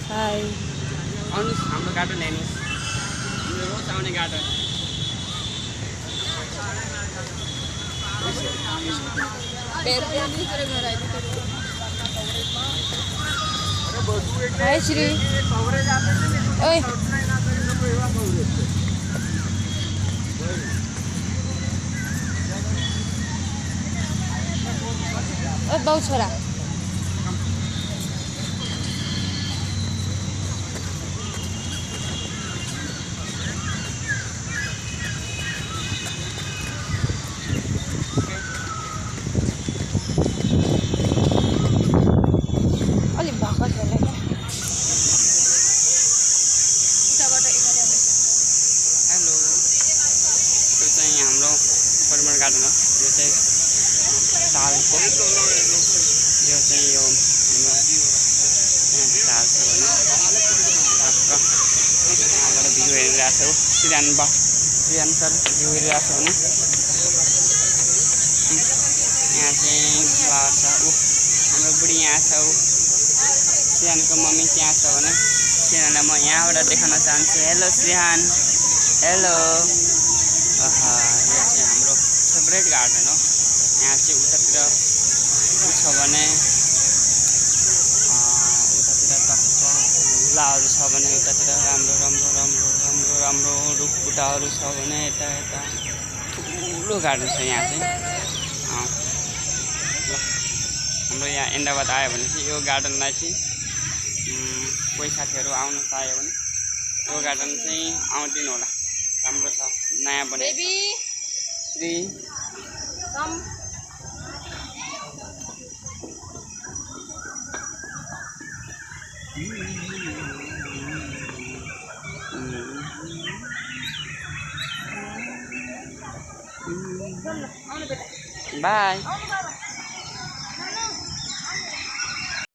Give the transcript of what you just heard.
हाय आउनुहोस् हाम्रो गार्डन हेर्नुहोस् हाम्रो रोज आउने गार्डन हाय श्री ओए ओ बाउ छोरा अलि भर्खर छोरा क्या हेलो यो चाहिँ हाम्रो परिमल गार्डन हो यो चाहिँ तालको यो चाहिँ यो हाम्रो ताल छ भने यहाँबाट भ्यू हेरिरहेको छ श्रीहान सर भ्यू हेरिरहेको छ भने यहाँ चाहिँ फ्लावर छ हाम्रो बुढी यहाँ छ श्रीहानको मम्मी त्यहाँ छ भने श्रीहानलाई म यहाँबाट देखाउन चाहन्छु हेलो श्रीहान हेलो यो चाहिँ हाम्रो फेभरेट गार्डन हो यहाँ चाहिँ उतातिर छ भने उतातिर टक्क झुलाहरू छ भने यतातिर राम्रो राम्रो राम्रो राम्रो राम्रो रुखबुट्टाहरू छ भने यता यता ठुलो गार्डन छ यहाँ चाहिँ हाम्रो यहाँ एन्डाबाद आयो भने चाहिँ यो गार्डनलाई चाहिँ कोही साथीहरू आउनु चाह्यो भने यो गार्डन चाहिँ आउँदिनु होला राम्रो छ नयाँ बनेको श्री बाय